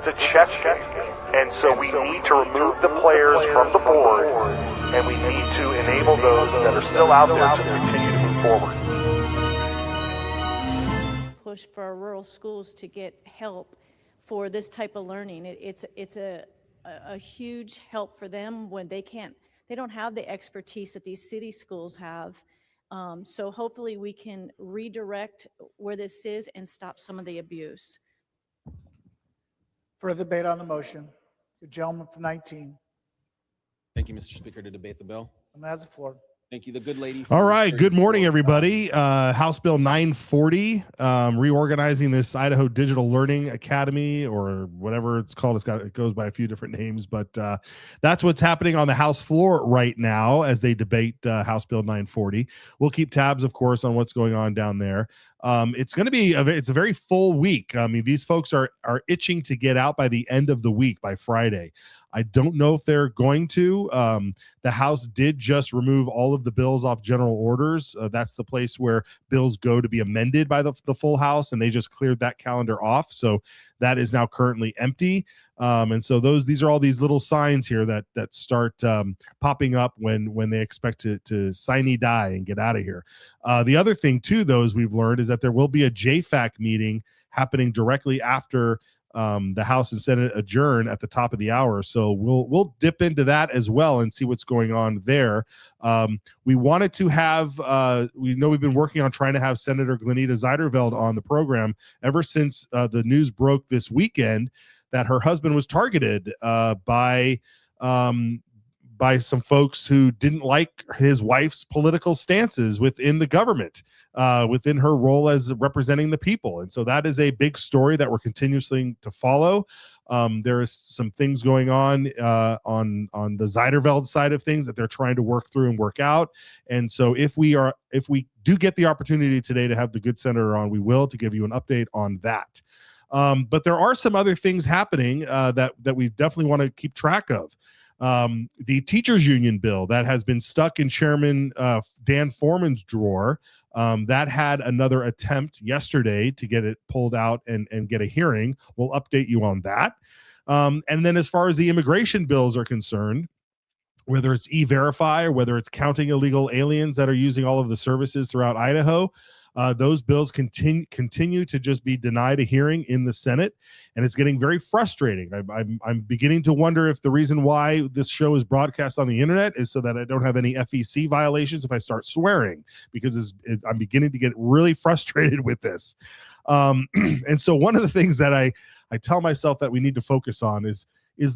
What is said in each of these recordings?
It's a chess game. And so we need to remove the players from the board, and we need to enable those that are still out there to continue to move forward. Push for our rural schools to get help for this type of learning. It's a huge help for them when they don't have the expertise that these city schools have. So hopefully we can redirect where this is and stop some of the abuse. Further debate on the motion. The gentleman from 19. Thank you, Mr. Speaker, to debate the bill. And has the floor. Thank you. The good lady. All right. Good morning, everybody. House Bill 940, reorganizing this Idaho Digital Learning Academy, or whatever it's called. It goes by a few different names, but that's what's happening on the House floor right now as they debate House Bill 940. We'll keep tabs, of course, on what's going on down there. It's going to be it's a very full week. I mean, these folks are itching to get out by the end of the week, by Friday. I don't know if they're going to. The House did just remove all of the bills off general orders. That's the place where bills go to be amended by the full House, and they just cleared that calendar off. So that is now currently empty. And so these are all these little signs here that start popping up when they expect to sine die and get out of here. The other thing too, though, as we've learned, is that there will be a JFAC meeting happening directly after the House and Senate adjourn at the top of the hour. So we'll dip into that as well and see what's going on there. We wanted to have, we know we've been working on trying to have Senator Glenita Zeiderveld on the program ever since the news broke this weekend that her husband was targeted by some folks who didn't like his wife's political stances within the government, within her role as representing the people. And so that is a big story that we're continuously to follow. There is some things going on the Zeiderveld side of things that they're trying to work through and work out. And so if we do get the opportunity today to have the good senator on, we will, to give you an update on that. But there are some other things happening that we definitely want to keep track of. The teachers union bill that has been stuck in Chairman Dan Foreman's drawer, that had another attempt yesterday to get it pulled out and get a hearing. We'll update you on that. And then as far as the immigration bills are concerned, whether it's E-Verify or whether it's counting illegal aliens that are using all of the services throughout Idaho, those bills continue to just be denied a hearing in the Senate, and it's getting very frustrating. I'm beginning to wonder if the reason why this show is broadcast on the internet is so that I don't have any FEC violations if I start swearing, because I'm beginning to get really frustrated with this. And so one of the things that I tell myself that we need to focus on is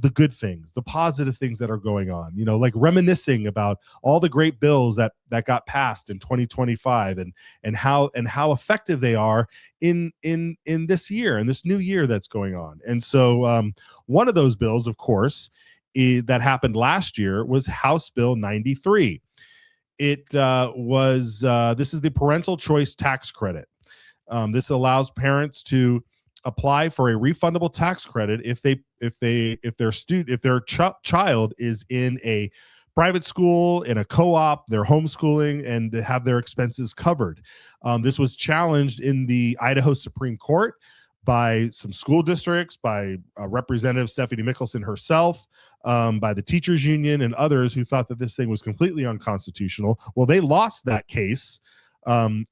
the good things, the positive things that are going on, like reminiscing about all the great bills that got passed in 2025 and how effective they are in this year and this new year that's going on. And so one of those bills, of course, that happened last year was House Bill 93. It was this is the parental choice tax credit. This allows parents to apply for a refundable tax credit if their child is in a private school, in a co-op, they're homeschooling, and to have their expenses covered. This was challenged in the Idaho Supreme Court by some school districts, by Representative Stephanie Mickelson herself, by the teachers union and others who thought that this thing was completely unconstitutional. Well, they lost that case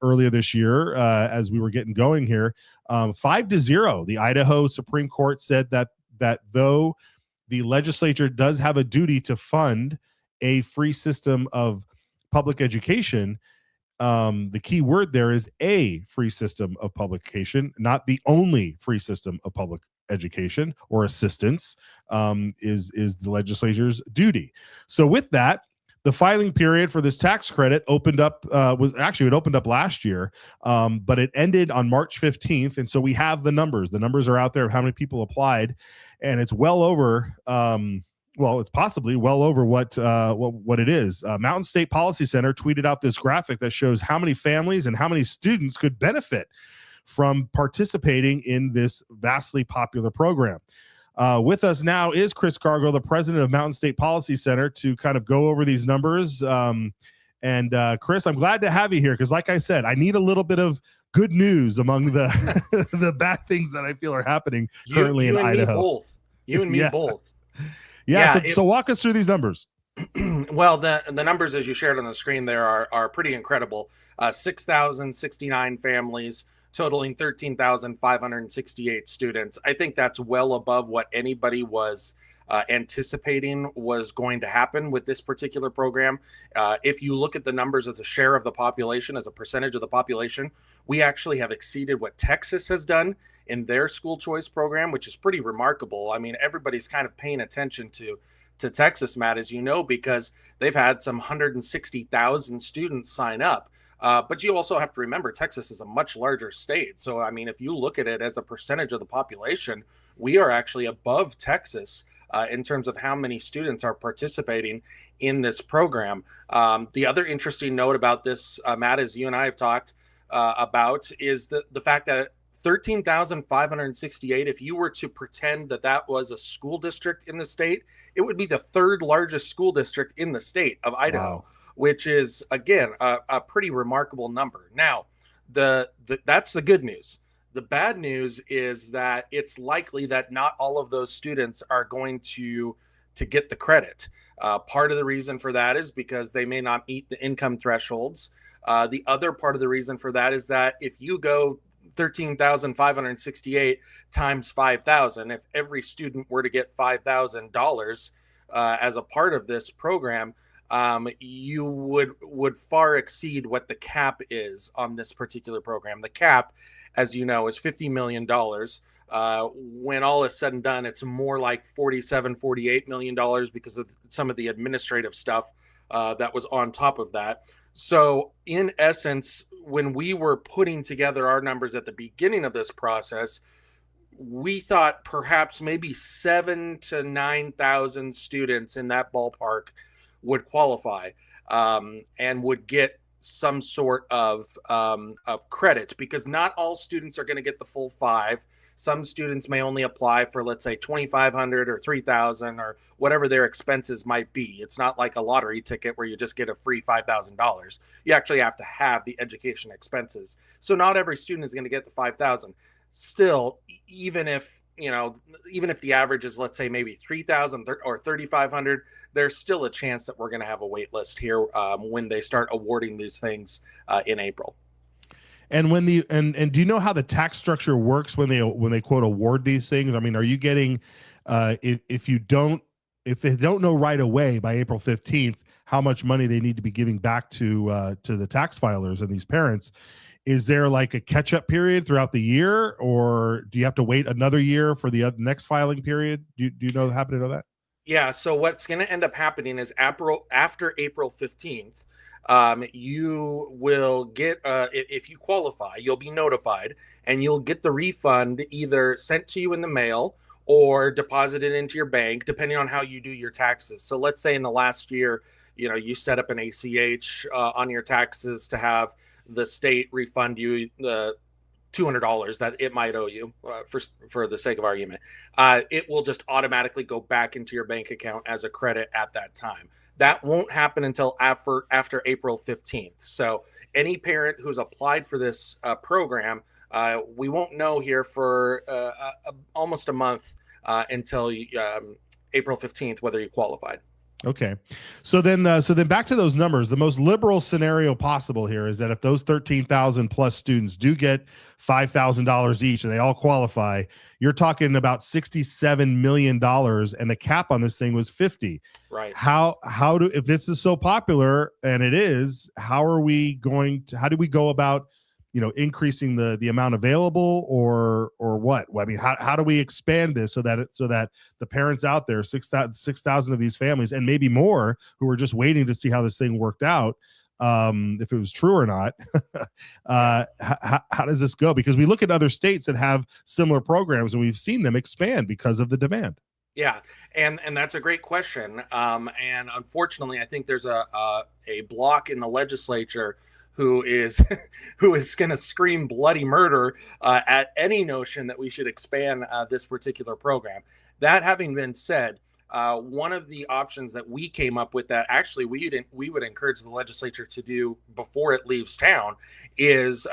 earlier this year as we were getting going here, 5-0. The Idaho Supreme Court said that though the legislature does have a duty to fund a free system of public education, the key word there is a free system of public education, not the only free system of public education or assistance, is the legislature's duty. So with that, the filing period for this tax credit opened up, it opened up last year, but it ended on March 15th. And so we have the numbers. The numbers are out there of how many people applied, and it's well over, it's possibly well over what it is. Mountain State Policy Center tweeted out this graphic that shows how many families and how many students could benefit from participating in this vastly popular program. With us now is Chris Cargill, the president of Mountain State Policy Center, to kind of go over these numbers. And Chris, I'm glad to have you here because, like I said, I need a little bit of good news among the the bad things that I feel are happening currently in Idaho. You and me Yeah. both. Yeah. So walk us through these numbers. Well, the numbers as you shared on the screen there are pretty incredible. 6,069 families, totaling 13,568 students. I think that's well above what anybody was anticipating was going to happen with this particular program. If you look at the numbers as a share of the population, as a percentage of the population, we actually have exceeded what Texas has done in their school choice program, which is pretty remarkable. I mean, everybody's kind of paying attention to Texas, Matt, as you know, because they've had some 160,000 students sign up. But you also have to remember, Texas is a much larger state. So, I mean, if you look at it as a percentage of the population, we are actually above Texas in terms of how many students are participating in this program. The other interesting note about this, Matt, as you and I have talked about, is the fact that 13,568, if you were to pretend that that was a school district in the state, it would be the third largest school district in the state of Idaho, wow, which is, again, a pretty remarkable number. Now, that's the good news. The bad news is that it's likely that not all of those students are going to get the credit. Part of the reason for that is because they may not meet the income thresholds. The other part of the reason for that is that if you go 13,568 times 5,000. If every student were to get $5,000 as a part of this program, you would far exceed what the cap is on this particular program. The cap, as you know, is $50 million. When all is said and done, it's more like $47-48 million because of some of the administrative stuff that was on top of that. So in essence, when we were putting together our numbers at the beginning of this process, we thought perhaps maybe 7,000 to 9,000 students in that ballpark would qualify and would get some sort of credit, because not all students are going to get the full 5. Some students may only apply for, let's say, $2,500 or $3,000 or whatever their expenses might be. It's not like a lottery ticket where you just get a free $5,000. You actually have to have the education expenses. So not every student is going to get the $5,000. Still, even if the average is, let's say, maybe $3,000 or $3,500, there's still a chance that we're going to have a wait list here when they start awarding these things in April. And when and do you know how the tax structure works when they quote award these things? I mean, are you getting if they don't know right away by April 15th how much money they need to be giving back to the tax filers and these parents? Is there like a catch-up period throughout the year, or do you have to wait another year for the next filing period? Do you happen to know that? Yeah. So what's going to end up happening is after April 15th. You will get, if you qualify, you'll be notified and you'll get the refund either sent to you in the mail or deposited into your bank, depending on how you do your taxes. So let's say in the last year, you set up an ACH on your taxes to have the state refund you the $200 that it might owe you for the sake of argument. It will just automatically go back into your bank account as a credit at that time. That won't happen until after April 15th. So any parent who's applied for this program, we won't know here for almost a month until April 15th whether you qualified. Okay. So then back to those numbers. The most liberal scenario possible here is that if those 13,000 plus students do get $5,000 each and they all qualify, you're talking about $67 million, and the cap on this thing was 50. Right. If this is so popular, and it is, how do we go about increasing the amount available, or what? I mean, how do we expand this so that the parents out there, 6,000 of these families, and maybe more, who are just waiting to see how this thing worked out, if it was true or not, how does this go? Because we look at other states that have similar programs, and we've seen them expand because of the demand. Yeah, and that's a great question. And unfortunately, I think there's a block in the legislature who is going to scream bloody murder at any notion that we should expand this particular program. That having been said, one of the options that we came up with that actually we would encourage the legislature to do before it leaves town is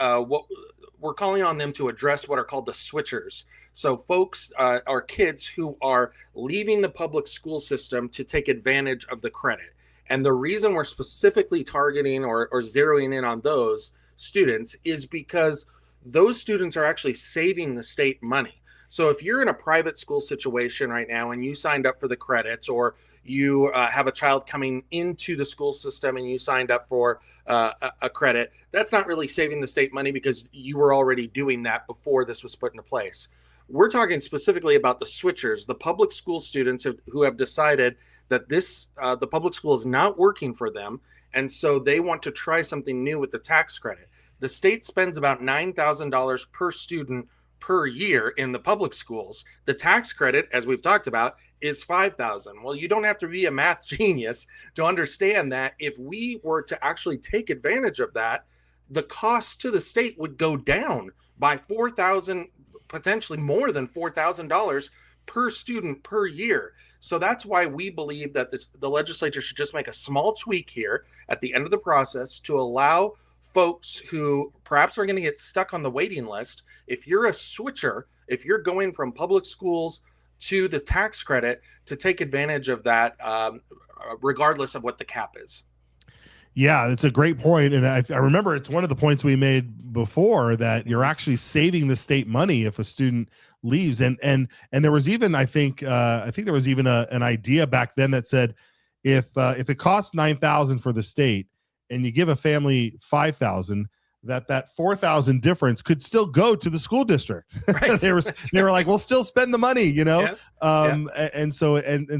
we're calling on them to address what are called the switchers. So folks are kids who are leaving the public school system to take advantage of the credit. And the reason we're specifically targeting or zeroing in on those students is because those students are actually saving the state money. So if you're in a private school situation right now and you signed up for the credits, or you have a child coming into the school system and you signed up for a credit, that's not really saving the state money because you were already doing that before this was put into place. We're talking specifically about the switchers, the public school students who have decided that the public school is not working for them, and so they want to try something new with the tax credit. The state spends about $9,000 per student per year in the public schools. The tax credit, as we've talked about, is $5,000. Well, you don't have to be a math genius to understand that if we were to actually take advantage of that, the cost to the state would go down by $4,000, potentially more than $4,000 per student per year. So that's why we believe that the legislature should just make a small tweak here at the end of the process to allow folks who perhaps are going to get stuck on the waiting list. If you're a switcher, if you're going from public schools to the tax credit, to take advantage of that, regardless of what the cap is. Yeah, it's a great point. And I remember it's one of the points we made before, that you're actually saving the state money if a student leaves. And there was even, I think there was even an idea back then that said, if it costs $9,000 for the state and you give a family $5,000, that $4,000 difference could still go to the school district. Right. they were like, we'll still spend the money, you know? Yeah. And so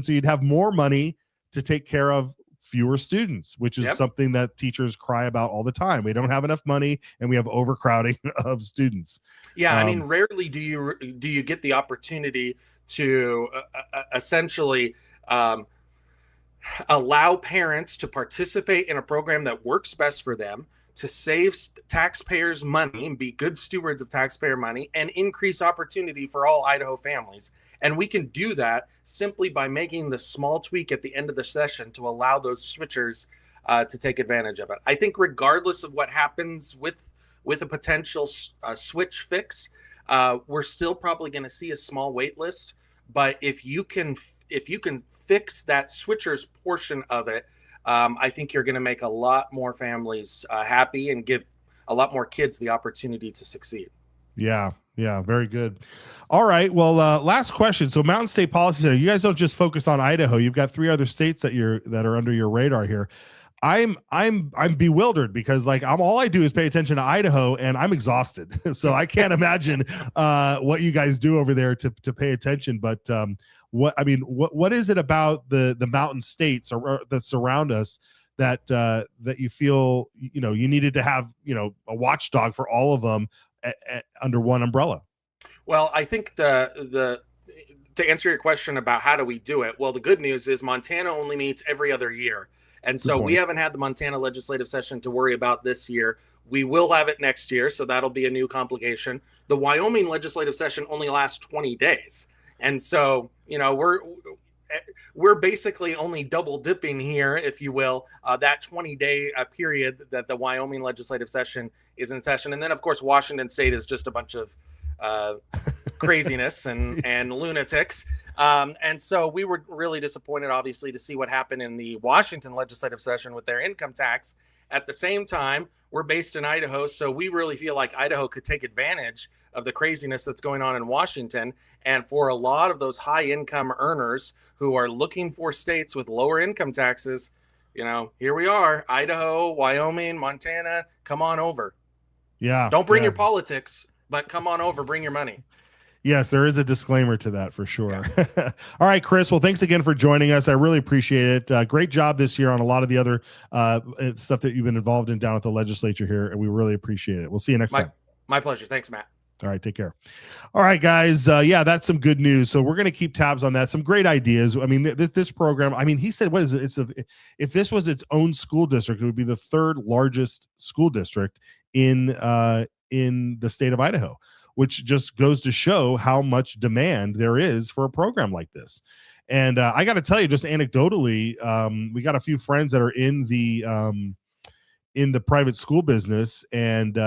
you'd have more money to take care of fewer students, which is something that teachers cry about all the time. We don't have enough money and we have overcrowding of students. Yeah. I mean, rarely do you get the opportunity to essentially, allow parents to participate in a program that works best for them, to save taxpayers' money and be good stewards of taxpayer money, and increase opportunity for all Idaho families. And we can do that simply by making the small tweak at the end of the session to allow those switchers to take advantage of it. I think regardless of what happens with a potential switch fix, we're still probably going to see a small wait list. But if you can fix that switchers portion of it, I think you're going to make a lot more families happy and give a lot more kids the opportunity to succeed. Yeah, very good. All right, well, last question. So Mountain State Policy Center, you guys don't just focus on Idaho. You've got 3 other states that are under your radar here. I'm bewildered because all I do is pay attention to Idaho and I'm exhausted. So I can't imagine what you guys do over there to pay attention. But what is it about the mountain states that surround us that you feel you needed to have a watchdog for all of them under one umbrella? Well, I think to answer your question about how do we do it, well, the good news is Montana only meets every other year. And so we haven't had the Montana legislative session to worry about this year. We will have it next year, so that'll be a new complication. The Wyoming legislative session only lasts 20 days. And so, we're basically only double dipping here, if you will, that 20-day period that the Wyoming legislative session is in session. And then, of course, Washington State is just a bunch of craziness and lunatics. And so we were really disappointed, obviously, to see what happened in the Washington legislative session with their income tax. At the same time, we're based in Idaho, so we really feel like Idaho could take advantage of the craziness that's going on in Washington. And for a lot of those high income earners who are looking for states with lower income taxes, here we are, Idaho, Wyoming, Montana, come on over. Yeah. Don't bring your politics, but come on over, bring your money. Yes, there is a disclaimer to that for sure. Yeah. All right, Chris. Well, thanks again for joining us. I really appreciate it. Great job this year on a lot of the other stuff that you've been involved in down at the legislature here, and we really appreciate it. We'll see you next time. My pleasure. Thanks, Matt. All right, take care. All right, guys. That's some good news. So we're going to keep tabs on that. Some great ideas. I mean, this program, he said, what is it? If this was its own school district, it would be the 3rd largest school district in the state of Idaho, which just goes to show how much demand there is for a program like this. And I got to tell you, just anecdotally, we got a few friends that are in the private school business, and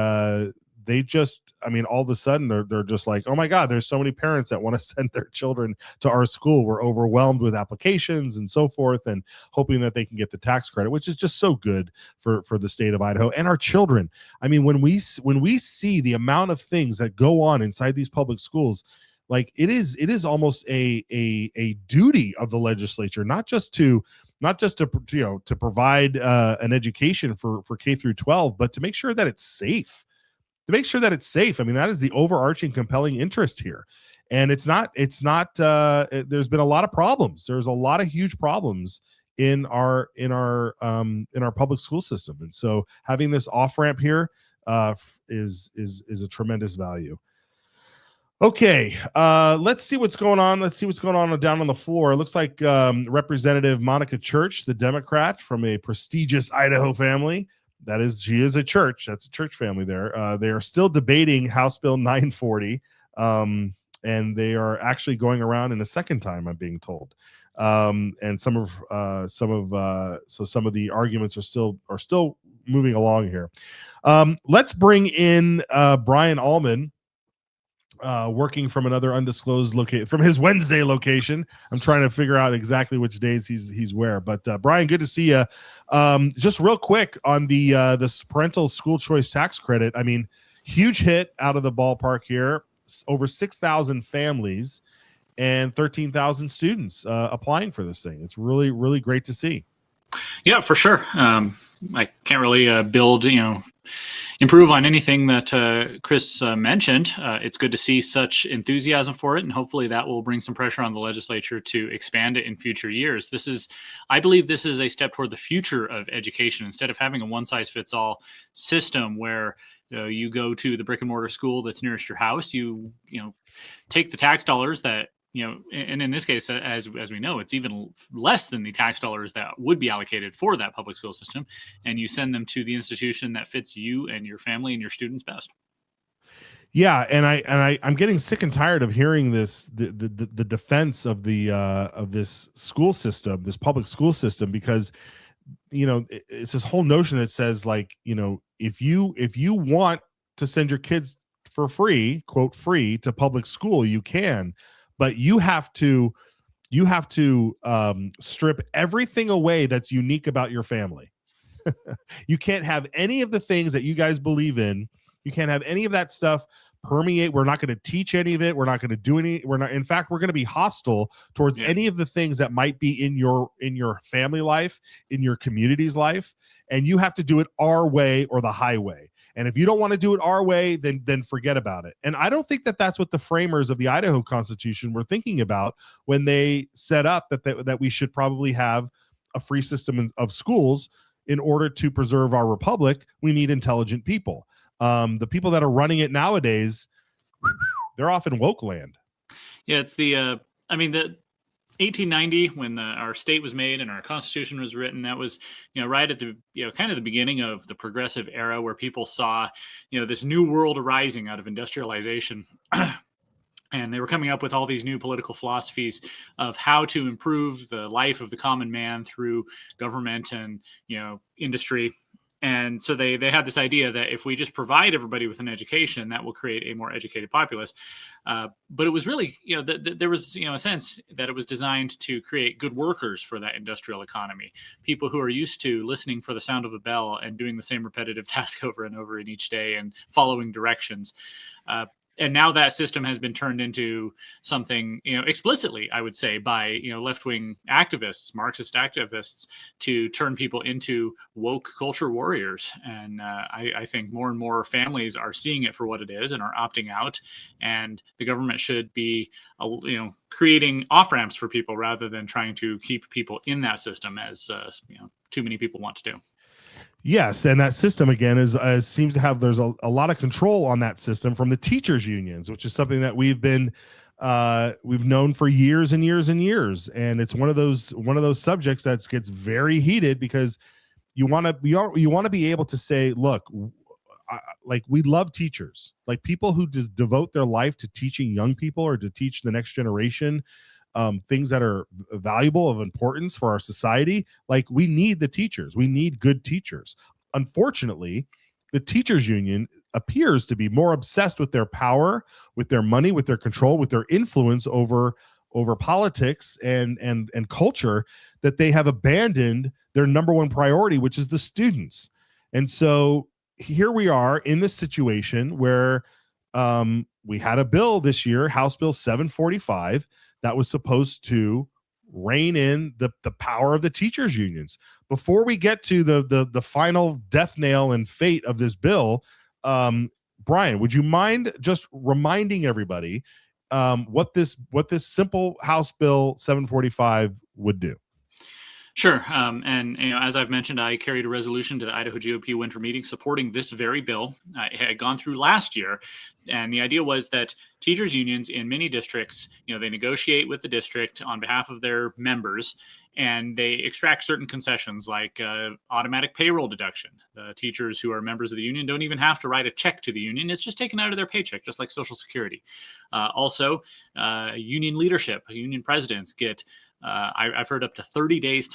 they just, I mean, all of a sudden they're just like, oh my God, there's so many parents that want to send their children to our school. We're overwhelmed with applications and so forth, and hoping that they can get the tax credit, which is just so good for the state of Idaho and our children. I mean, when we see the amount of things that go on inside these public schools, like it is almost a duty of the legislature, not just to to provide an education for K through 12, but to make sure that it's safe. I mean, that is the overarching compelling interest here. And there's been a lot of problems. There's a lot of huge problems in our public school system. And so having this off ramp here is a tremendous value. Okay, let's see what's going on. Down on the floor. It looks like Representative Monica Church, the Democrat from a prestigious Idaho family. She is a church. That's a church family there. They are still debating House Bill 940, and they are actually going around in a second time, I'm being told. And some of the arguments are still moving along here. Let's bring in Brian Allman, working from another undisclosed location, from his Wednesday location. I'm trying to figure out exactly which days he's where. But Brian, good to see you. Just real quick on the parental school choice tax credit. I mean, huge hit out of the ballpark here. Over 6,000 families and 13,000 students applying for this thing. It's really, really great to see. Yeah, for sure. I can't really improve on anything that Chris mentioned. It's good to see such enthusiasm for it, and hopefully that will bring some pressure on the legislature to expand it in future years. I believe this is a step toward the future of education. Instead of having a one-size-fits-all system where you go to the brick and mortar school that's nearest your house, you take the tax dollars that, and in this case, as we know, it's even less than the tax dollars that would be allocated for that public school system, and you send them to the institution that fits you and your family and your students best. Yeah, and I'm getting sick and tired of hearing the defense of this school system, this public school system, because it's this whole notion that says, like, if you want to send your kids for free, quote, free to public school, you can. But you have to strip everything away that's unique about your family. You can't have any of the things that you guys believe in. You can't have any of that stuff permeate. We're not going to teach any of it. We're not going to do any. In fact, we're going to be hostile towards any of the things that might be in your family life, in your community's life. And you have to do it our way or the highway. And if you don't want to do it our way, then forget about it. And I don't think that that's what the framers of the Idaho Constitution were thinking about when they set up that we should probably have a free system of schools. In order to preserve our republic, we need intelligent people. The people that are running it nowadays, they're off in woke land. Yeah, it's the 1890, when our state was made and our Constitution was written, that was, right at the, kind of the beginning of the progressive era, where people saw, this new world arising out of industrialization. And they were coming up with all these new political philosophies of how to improve the life of the common man through government and, industry. And so they had this idea that if we just provide everybody with an education, that will create a more educated populace. But it was really, there was, a sense that it was designed to create good workers for that industrial economy. People who are used to listening for the sound of a bell and doing the same repetitive task over and over in each day and following directions. And now that system has been turned into something, explicitly, I would say, by, left-wing activists, Marxist activists, to turn people into woke culture warriors. And I think more and more families are seeing it for what it is and are opting out. And the government should be, creating off-ramps for people rather than trying to keep people in that system, as, too many people want to do. Yes, and that system again seems to have, there's a lot of control on that system from the teachers unions, which is something that we've known for years and years and years, and it's one of those subjects that gets very heated, because you want to be able to say, look, like, we love teachers, like people who just devote their life to teaching young people or to teach the next generation things that are valuable, of importance for our society. Like, we need the teachers. We need good teachers. Unfortunately, the teachers union appears to be more obsessed with their power, with their money, with their control, with their influence over politics and culture, that they have abandoned their number one priority, which is the students. And so here we are in this situation where we had a bill this year, House Bill 745, that was supposed to rein in the power of the teachers unions. Before we get to the final death nail and fate of this bill, Brian, would you mind just reminding everybody what this simple House Bill 745 would do? Sure. And as I've mentioned, I carried a resolution to the Idaho GOP winter meeting supporting this very bill. It had gone through last year, and the idea was that teachers unions in many districts, they negotiate with the district on behalf of their members, and they extract certain concessions like automatic payroll deduction. The teachers who are members of the union don't even have to write a check to the union. It's just taken out of their paycheck, just like Social Security. Also, union leadership, union presidents get I've heard up to 30 days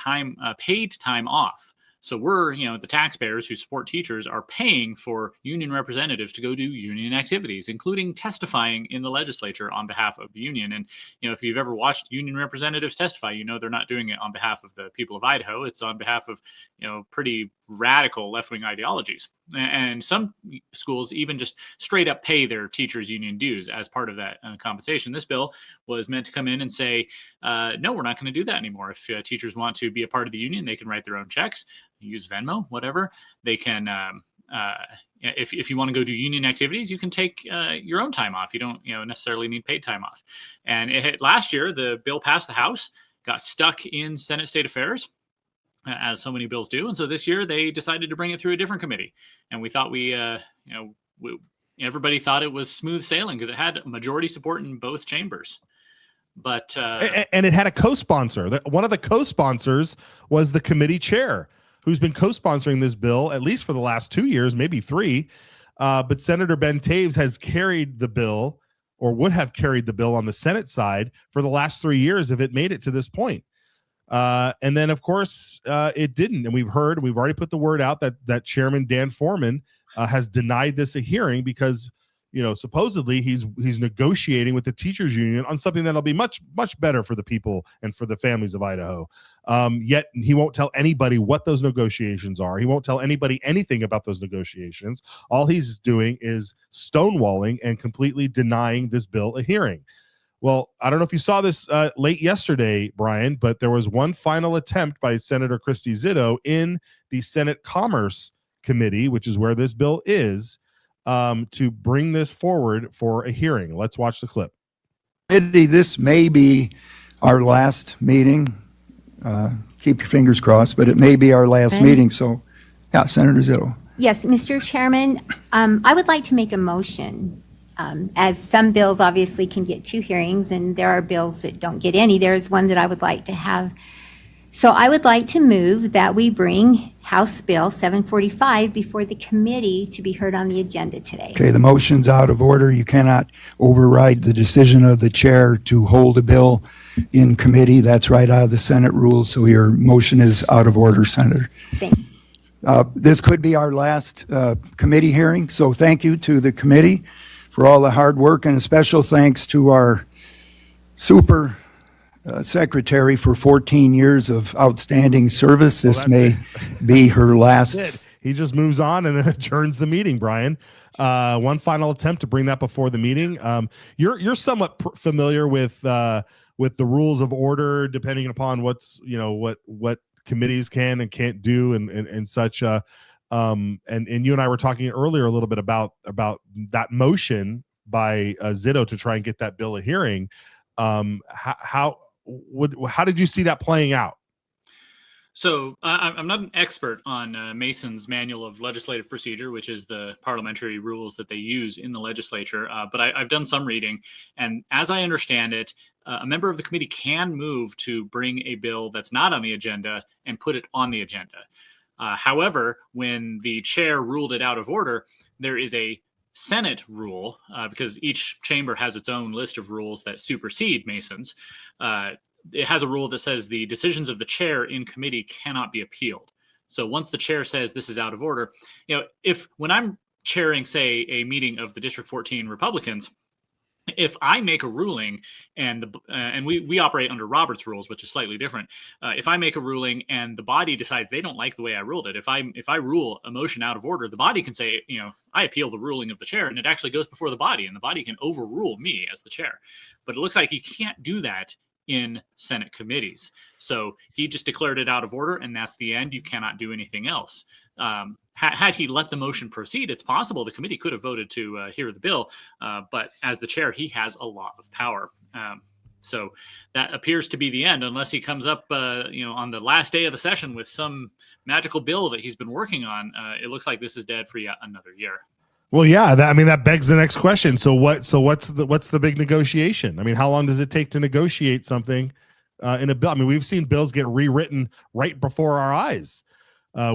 paid time off. So we're, the taxpayers who support teachers are paying for union representatives to go do union activities, including testifying in the legislature on behalf of the union. And, if you've ever watched union representatives testify, they're not doing it on behalf of the people of Idaho. It's on behalf of, pretty radical left-wing ideologies. And some schools even just straight up pay their teachers union dues as part of that compensation. This bill was meant to come in and say, no, we're not going to do that anymore. If teachers want to be a part of the union, they can write their own checks, use Venmo, whatever. They can, if you want to go do union activities, you can take your own time off. You don't necessarily need paid time off. And last year, the bill passed the House, got stuck in Senate State Affairs, as so many bills do. And so this year they decided to bring it through a different committee. And we thought everybody thought it was smooth sailing because it had majority support in both chambers. But and it had a co-sponsor. One of the co-sponsors was the committee chair, who's been co-sponsoring this bill at least for the last 2 years, maybe 3. But Senator Ben Taves has carried the bill, or would have carried the bill on the Senate side for the last 3 years if it made it to this point. And then, of course, it didn't. And we've already put the word out that Chairman Dan Foreman has denied this a hearing because, supposedly he's negotiating with the teachers union on something that'll be much, much better for the people and for the families of Idaho. Yet he won't tell anybody what those negotiations are. He won't tell anybody anything about those negotiations. All he's doing is stonewalling and completely denying this bill a hearing. Well, I don't know if you saw this late yesterday, Brian, but there was one final attempt by Senator Christy Zito in the Senate Commerce Committee, which is where this bill is, to bring this forward for a hearing. Let's watch the clip. This may be our last meeting. Keep your fingers crossed, but it may be our last meeting. So, yeah, Senator Zito. Yes, Mr. Chairman, I would like to make a motion. As some bills obviously can get 2 hearings, and there are bills that don't get any. There is one that I would like to have. So I would like to move that we bring House Bill 745 before the committee to be heard on the agenda today. Okay, the motion's out of order. You cannot override the decision of the chair to hold a bill in committee. That's right out of the Senate rules, so your motion is out of order, Senator. Thank you. This could be our last committee hearing, so thank you to the committee for all the hard work, and a special thanks to our super secretary for 14 years of outstanding service. This may be her last. He just moves on and then adjourns the meeting, Brian. One final attempt to bring that before the meeting. You're somewhat familiar with the rules of order, depending upon what committees can and can't do and such. And you and I were talking earlier a little bit about that motion by Zito to try and get that bill a hearing. How did you see that playing out? So I'm not an expert on Mason's Manual of Legislative Procedure, which is the parliamentary rules that they use in the legislature, but I've done some reading. And as I understand it, a member of the committee can move to bring a bill that's not on the agenda and put it on the agenda. However, when the chair ruled it out of order, there is a Senate rule, because each chamber has its own list of rules that supersede Mason's. It has a rule that says the decisions of the chair in committee cannot be appealed. So once the chair says this is out of order, if when I'm chairing, say, a meeting of the District 14 Republicans, if I make a ruling and we operate under Robert's rules, which is slightly different. If I make a ruling and the body decides they don't like the way I ruled it, if I rule a motion out of order, the body can say, I appeal the ruling of the chair, and it actually goes before the body, and the body can overrule me as the chair. But it looks like he can't do that in Senate committees. So he just declared it out of order, and that's the end. You cannot do anything else. Had he let the motion proceed, it's possible the committee could have voted to hear the bill, but as the chair, he has a lot of power. So that appears to be the end, unless he comes up, on the last day of the session with some magical bill that he's been working on. It looks like this is dead for yet another year. Well, yeah, that begs the next question. So what's the big negotiation? I mean, how long does it take to negotiate something in a bill? I mean, we've seen bills get rewritten right before our eyes.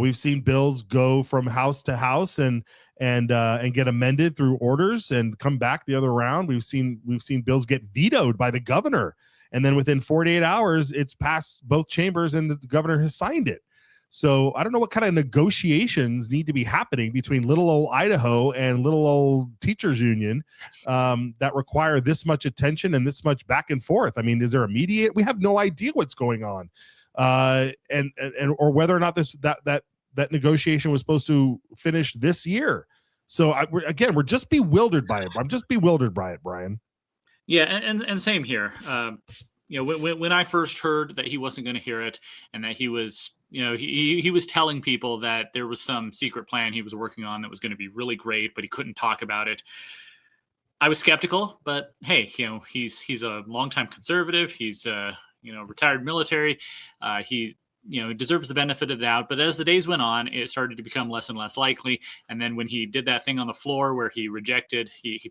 We've seen bills go from house to house and get amended through orders and come back the other round. We've seen bills get vetoed by the governor, and then within 48 hours, it's passed both chambers and the governor has signed it. So I don't know what kind of negotiations need to be happening between little old Idaho and little old teachers union that require this much attention and this much back and forth. I mean, is there immediate? We have no idea what's going on. And or whether or not that negotiation was supposed to finish this year. So we're just bewildered by it. I'm just bewildered by it, Brian. Yeah, and same here. When I first heard that he wasn't going to hear it, and that he was, he was telling people that there was some secret plan he was working on that was going to be really great, but he couldn't talk about it. I was skeptical, but hey, he's a longtime conservative. He's retired military. He deserves the benefit of the doubt. But as the days went on, it started to become less and less likely. And then when he did that thing on the floor where he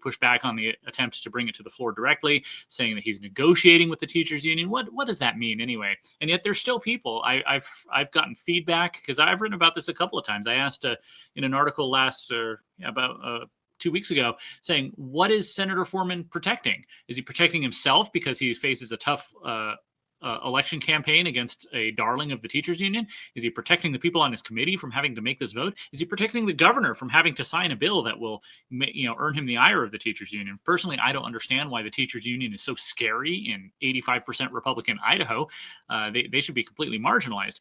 pushed back on the attempts to bring it to the floor directly, saying that he's negotiating with the teachers union. What does that mean anyway? And yet there's still people. I've gotten feedback because I've written about this a couple of times. I asked in an article about 2 weeks ago, saying, what is Senator Foreman protecting? Is he protecting himself because he faces a tough election campaign against a darling of the teachers union? Is he protecting the people on his committee from having to make this vote? Is he protecting the governor from having to sign a bill that will earn him the ire of the teachers union? Personally, I don't understand why the teachers union is so scary in 85% Republican Idaho. They should be completely marginalized.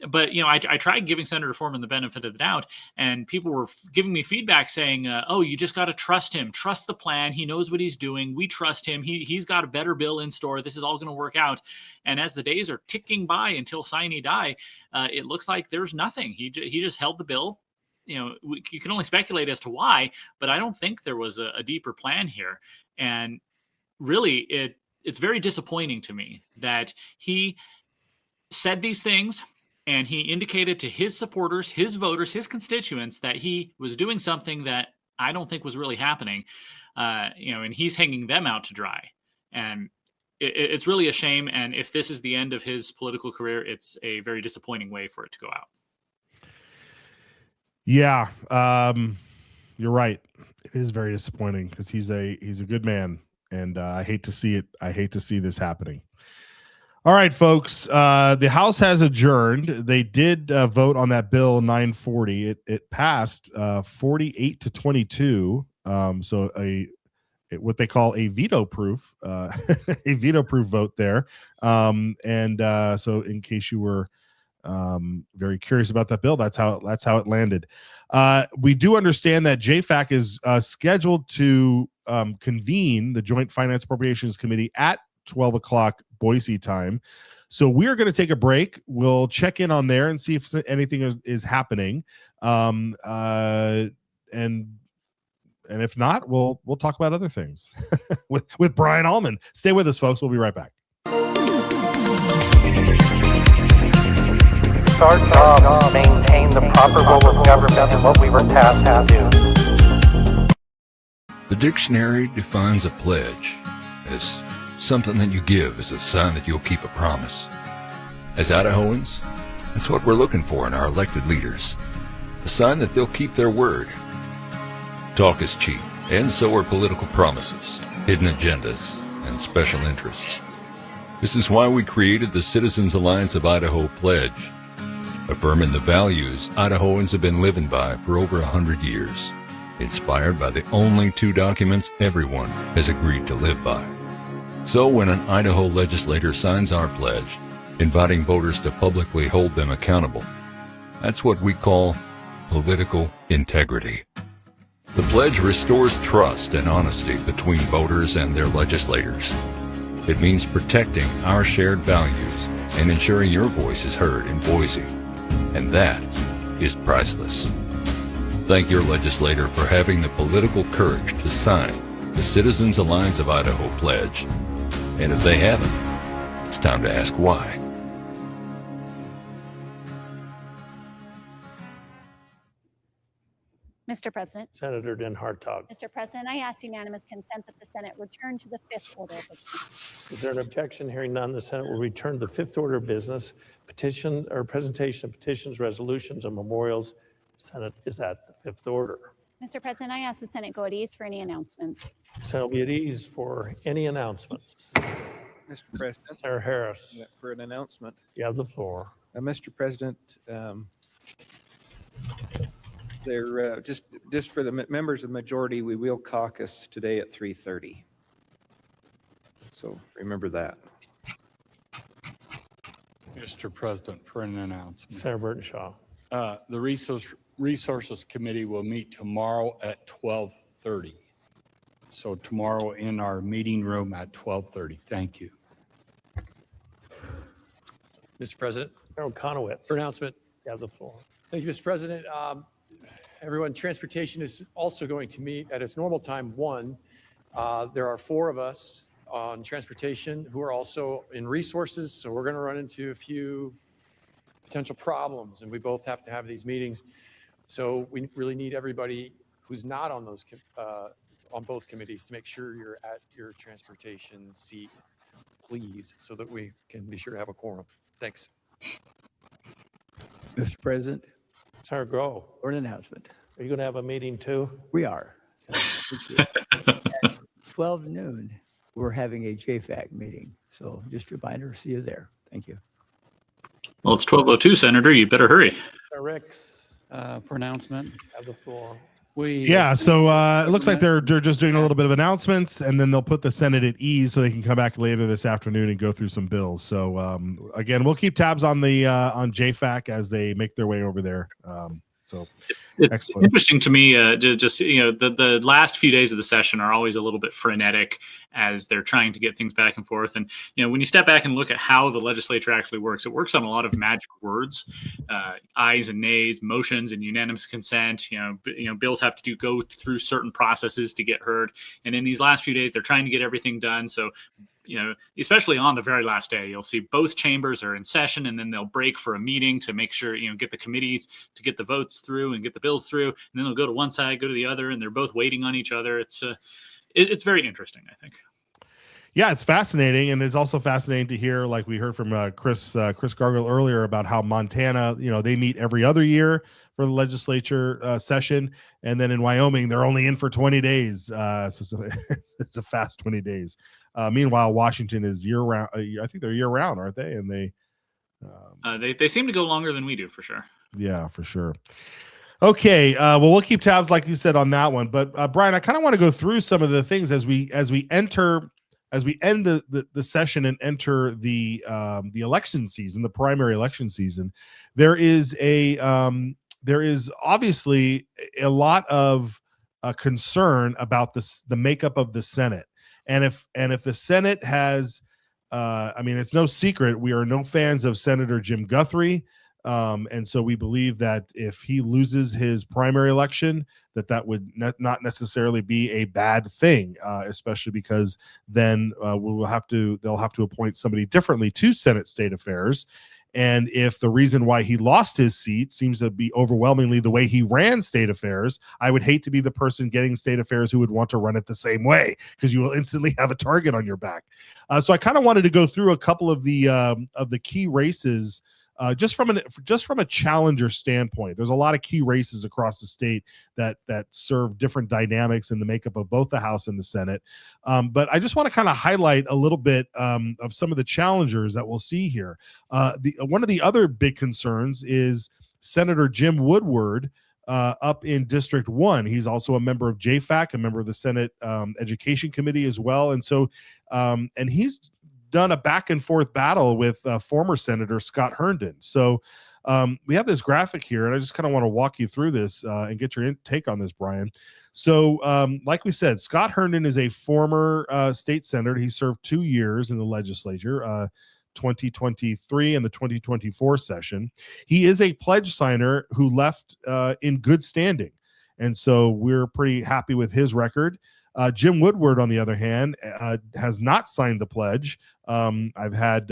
But, I tried giving Senator Foreman the benefit of the doubt, and people were giving me feedback saying, you just got to trust him. Trust the plan. He knows what he's doing. We trust him. He's got a better bill in store. This is all going to work out. And as the days are ticking by until sine die, it looks like there's nothing. He just held the bill. You can only speculate as to why, but I don't think there was a deeper plan here. And really, it's very disappointing to me that he said these things, and he indicated to his supporters, his voters, his constituents that he was doing something that I don't think was really happening, and he's hanging them out to dry. And it's really a shame. And if this is the end of his political career, it's a very disappointing way for it to go out. Yeah, you're right. It is very disappointing because he's a good man, and I hate to see it. I hate to see this happening. All right, folks. The House has adjourned. They did vote on that bill 940. It passed 48-22. So what they call a veto-proof, a veto-proof vote there. So in case you were very curious about that bill, that's how it landed. We do understand that JFAC is scheduled to convene the Joint Finance Appropriations Committee at 12 o'clock Boise time. So we're going to take a break. We'll check in on there and see if anything is happening. And if not, we'll talk about other things with Brian Allman. Stay with us, folks. We'll be right back. It's our job to maintain the proper role of government and what we were tasked to do. The dictionary defines a pledge as something that you give as a sign that you'll keep a promise. As Idahoans, that's what we're looking for in our elected leaders. A sign that they'll keep their word. Talk is cheap, and so are political promises, hidden agendas, and special interests. This is why we created the Citizens Alliance of Idaho Pledge. affirming the values Idahoans have been living by for over 100 years, inspired by the only two documents everyone has agreed to live by. So when an Idaho legislator signs our pledge, inviting voters to publicly hold them accountable, that's what we call political integrity. The pledge restores trust and honesty between voters and their legislators. It means protecting our shared values and ensuring your voice is heard in Boise. And that is priceless. Thank your legislator for having the political courage to sign the Citizens Alliance of Idaho pledge. And if they haven't, it's time to ask why. Mr. President. Senator Den Hartog. Mr. President, I ask unanimous consent that the Senate return to the fifth order of business. Is there an objection? Hearing none, the Senate will return to the fifth order of business, petition or presentation of petitions, resolutions, and memorials. The Senate is at the fifth order. Mr. President, I ask the Senate go at ease for any announcements. The Senate will be at ease for any announcements. Mr. President. Senator Harris. For an announcement. You have the floor. Mr. President, they're just for the members of the majority, we will caucus today at 3:30. So remember that. Mr. President, for an announcement. Senator Burton Shaw. The Resources Committee will meet tomorrow at 12:30. So tomorrow in our meeting room at 12:30. Thank you. Mr. President. Harold Conowitz. For announcement. You have the floor. Thank you, Mr. President. Everyone, transportation is also going to meet at its normal time, 1. There are 4 of us on transportation who are also in resources, so we're going to run into a few potential problems, and we both have to have these meetings. So we really need everybody who's not on those on both committees to make sure you're at your transportation seat, please, so that we can be sure to have a quorum. Thanks. Mr. President. Senator Groh. Or an announcement. Are you going to have a meeting too? We are. At 12 noon, we're having a JFAC meeting. So just a reminder, see you there. Thank you. Well, it's 12:02, Senator. You better hurry. Senator Ricks. For announcement. Have the floor. So it looks like they're just doing a little bit of announcements, and then they'll put the Senate at ease so they can come back later this afternoon and go through some bills. So again, we'll keep tabs on the on JFAC as they make their way over there. So it's excellent. Interesting to me, just the last few days of the session are always a little bit frenetic as they're trying to get things back and forth. And when you step back and look at how the legislature actually works, it works on a lot of magic words, ayes and nays, motions and unanimous consent. Bills have to go through certain processes to get heard. And in these last few days, they're trying to get everything done. So especially on the very last day, you'll see both chambers are in session, and then they'll break for a meeting to make sure, get the committees to get the votes through and get the bills through. And then they'll go to one side, go to the other, and they're both waiting on each other. It's very interesting, I think. Yeah, it's fascinating, and it's also fascinating to hear, like we heard from Chris Gargill earlier, about how Montana, they meet every other year for the legislature session, and then in Wyoming they're only in for 20 days. So it's a fast 20 days. Meanwhile, Washington is year round. I think they're year round, aren't they? And they seem to go longer than we do, for sure. Yeah, for sure. Okay, well, we'll keep tabs, like you said, on that one. But Brian, I kind of want to go through some of the things as we end the session and enter the election season, the primary election season. There is obviously a lot of concern about the makeup of the Senate. And if the Senate has, it's no secret, we are no fans of Senator Jim Guthrie. And so we believe that if he loses his primary election, that would not necessarily be a bad thing, especially because then they'll have to appoint somebody differently to Senate State Affairs. And if the reason why he lost his seat seems to be overwhelmingly the way he ran State Affairs, I would hate to be the person getting State Affairs who would want to run it the same way, because you will instantly have a target on your back. So I kind of wanted to go through a couple of the key races just from a challenger standpoint. There's a lot of key races across the state that serve different dynamics in the makeup of both the House and the Senate. But I just want to kind of highlight a little bit of some of the challengers that we'll see here. One of the other big concerns is Senator Jim Woodward, up in District 1. He's also a member of JFAC, a member of the Senate Education Committee as well. And so, and he's done a back and forth battle with former Senator Scott Herndon. So we have this graphic here, and I just kind of want to walk you through this and get your take on this, Brian. So like we said, Scott Herndon is a former state senator. He served 2 years in the legislature, 2023 and the 2024 session. He is a pledge signer who left in good standing. And so we're pretty happy with his record. Jim Woodward, on the other hand, has not signed the pledge. I've had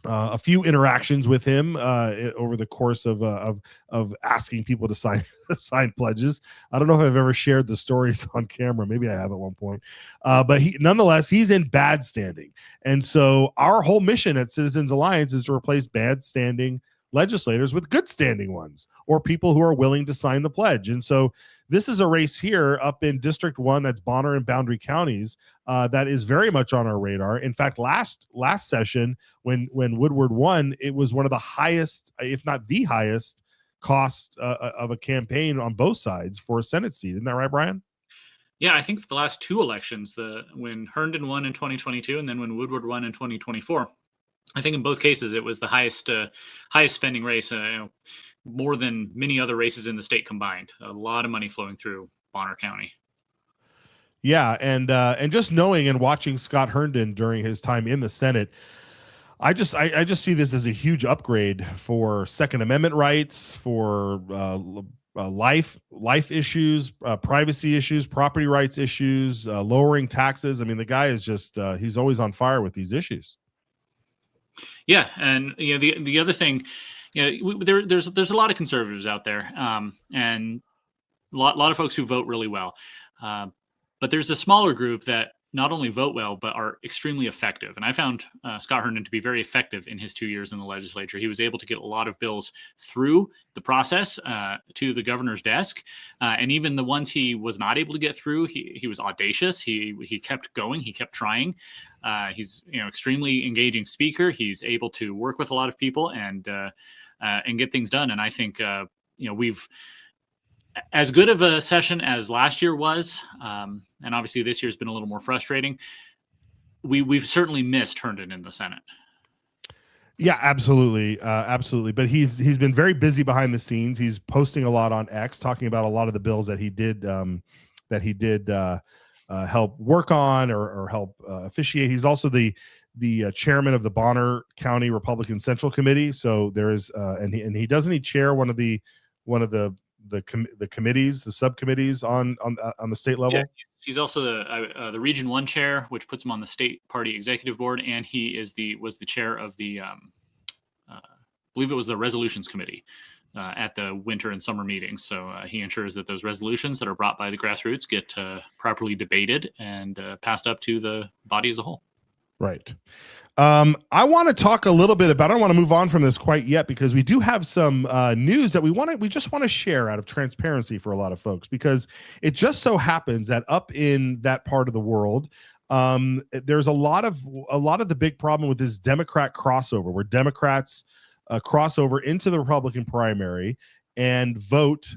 a few interactions with him over the course of asking people to sign pledges. I don't know if I've ever shared the stories on camera. Maybe I have at one point. But nonetheless, he's in bad standing. And so our whole mission at Citizens Alliance is to replace bad standing legislators with good standing ones, or people who are willing to sign the pledge. And so this is a race here up in District 1, that's Bonner and Boundary counties, that is very much on our radar. In fact, last session, when Woodward won, it was one of the highest, if not the highest, cost of a campaign on both sides for a Senate seat. Isn't that right, Brian? Yeah, I think for the last two elections, when Herndon won in 2022 and then when Woodward won in 2024, I think in both cases it was the highest spending race, more than many other races in the state combined. A lot of money flowing through Bonner County. Yeah, and just knowing and watching Scott Herndon during his time in the Senate, I just see this as a huge upgrade for Second Amendment rights, for life issues, privacy issues, property rights issues, lowering taxes. I mean, the guy is just he's always on fire with these issues. Yeah, and the other thing, there's a lot of conservatives out there, and a lot of folks who vote really well, but there's a smaller group that not only vote well but are extremely effective. And I found Scott Herndon to be very effective in his 2 years in the legislature. He was able to get a lot of bills through the process to the governor's desk, and even the ones he was not able to get through, he was audacious. He kept going. He kept trying. He's extremely engaging speaker. He's able to work with a lot of people and get things done. And I think we've as good of a session as last year was, and obviously this year's been a little more frustrating. We've certainly missed Herndon in the Senate. Yeah, absolutely, absolutely. But he's been very busy behind the scenes. He's posting a lot on X, talking about a lot of the bills that he did help work on or help officiate. He's also the chairman of the Bonner County Republican Central Committee. So there is, and he doesn't he chair one of the committees, the subcommittees on the state level. Yeah, he's also the Region 1 chair, which puts him on the state party executive board, and he was the chair of the I believe it was the resolutions committee at the winter and summer meetings. So he ensures that those resolutions that are brought by the grassroots get properly debated and passed up to the body as a whole. Right. I want to talk a little bit about, I don't want to move on from this quite yet, because we do have some news that we just want to share out of transparency for a lot of folks, because it just so happens that up in that part of the world, there's a lot of the big problem with this Democrat crossover, where Democrats cross over into the Republican primary and vote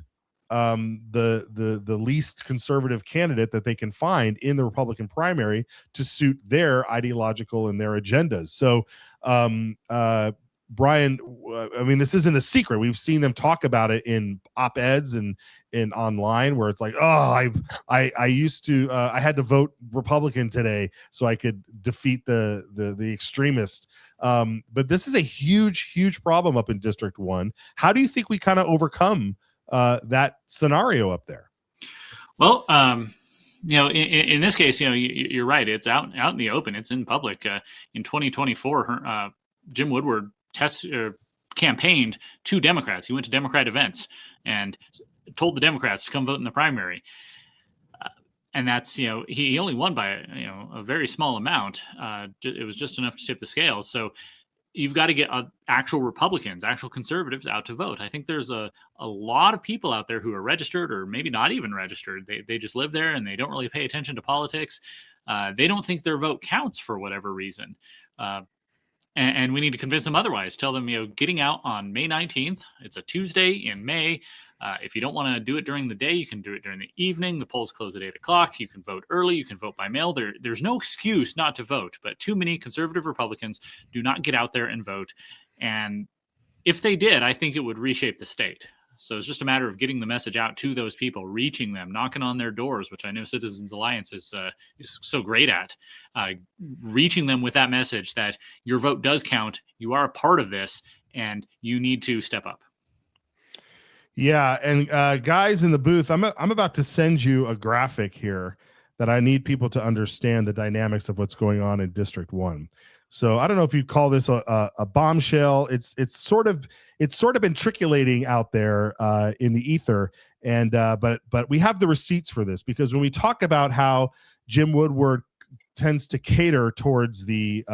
the least conservative candidate that they can find in the Republican primary to suit their ideological and their agendas. So, Brian, I mean, this isn't a secret. We've seen them talk about it in op-eds and in online, where it's like, oh, I used to I had to vote Republican today so I could defeat the extremist. But this is a huge problem up in District 1. How do you think we kind of overcome that scenario up there? Well, in this case, you're right. It's out in the open. It's in public. In 2024, Jim Woodward campaigned to Democrats. He went to Democrat events and told the Democrats to come vote in the primary. And that's, he only won by a very small amount. It was just enough to tip the scales. So you've got to get actual Republicans, actual conservatives out to vote. I think there's a lot of people out there who are registered or maybe not even registered. They just live there and they don't really pay attention to politics. They don't think their vote counts for whatever reason. And we need to convince them otherwise. Tell them, getting out on May 19th, it's a Tuesday in May. If you don't want to do it during the day, you can do it during the evening. The polls close at 8 o'clock. You can vote early. You can vote by mail. There's no excuse not to vote, but too many conservative Republicans do not get out there and vote. And if they did, I think it would reshape the state. So it's just a matter of getting the message out to those people, reaching them, knocking on their doors, which I know Citizens Alliance is so great at, reaching them with that message that your vote does count. You are a part of this and you need to step up. Yeah, and guys in the booth, I'm about to send you a graphic here that I need people to understand the dynamics of what's going on in District 1. So I don't know if you'd call this a bombshell. It's sort of been trickulating out there in the ether, and but we have the receipts for this, because when we talk about how Jim Woodward tends to cater towards the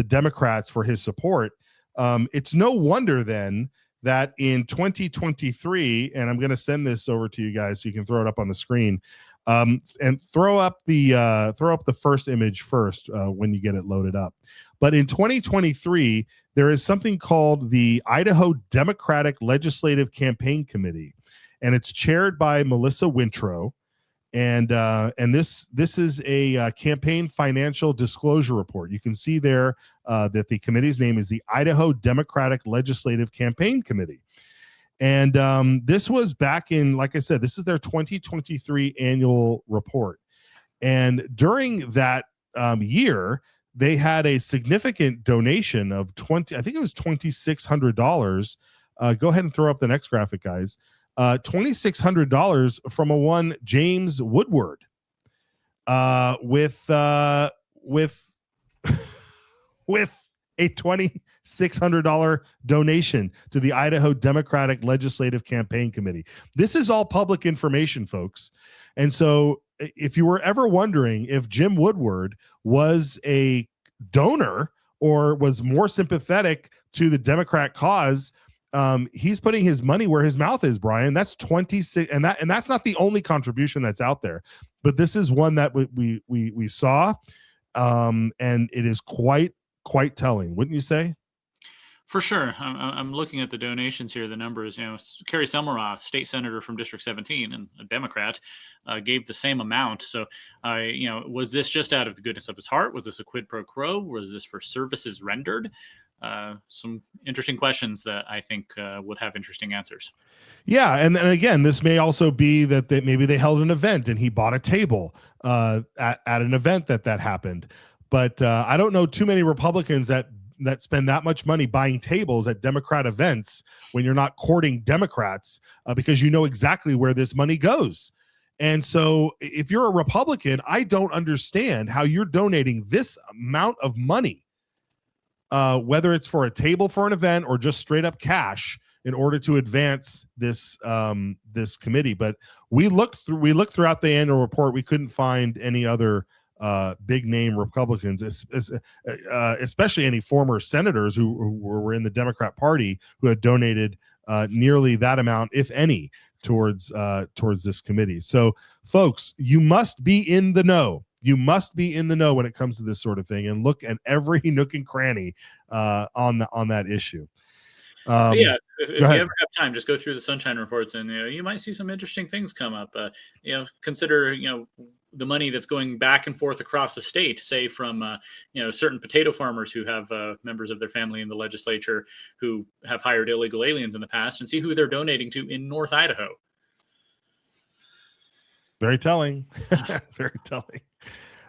Democrats for his support, it's no wonder then that in 2023, and I'm going to send this over to you guys so you can throw it up on the screen, and throw up the first image first when you get it loaded up. But in 2023, there is something called the Idaho Democratic Legislative Campaign Committee, and it's chaired by Melissa Wintrow. And this is a campaign financial disclosure report. You can see there that the committee's name is the Idaho Democratic Legislative Campaign Committee. And this was back in, like I said, this is their 2023 annual report. And during that year, they had a significant donation of $2,600. Go ahead and throw up the next graphic, guys. $2,600 from a one James Woodward, with a $2,600 donation to the Idaho Democratic Legislative Campaign Committee. This is all public information, folks. And so if you were ever wondering if Jim Woodward was a donor or was more sympathetic to the Democrat cause, he's putting his money where his mouth is, Brian. That's 26, and that's not the only contribution that's out there, but this is one that we saw, and it is quite telling, wouldn't you say? For sure. I'm looking at the donations here, the numbers. Kerry Summeroff, state senator from District 17 and a Democrat, gave the same amount. So, was this just out of the goodness of his heart? Was this a quid pro quo? Was this for services rendered? Some interesting questions that I think would have interesting answers. Yeah, and again, this may also be that maybe they held an event and he bought a table at an event that happened. But I don't know too many Republicans that spend that much money buying tables at Democrat events when you're not courting Democrats, because you know exactly where this money goes. And so if you're a Republican, I don't understand how you're donating this amount of money, whether it's for a table for an event or just straight up cash, in order to advance this this committee. But we looked throughout the annual report. We couldn't find any other big name Republicans, especially any former senators who were in the Democrat Party who had donated nearly that amount, if any, towards this committee. So, folks, you must be in the know. You must be in the know when it comes to this sort of thing, and look at every nook and cranny on that issue. If you ever have time, just go through the Sunshine Reports, and you might see some interesting things come up. Consider the money that's going back and forth across the state, say from certain potato farmers who have members of their family in the legislature who have hired illegal aliens in the past, and see who they're donating to in North Idaho. Very telling. Very telling.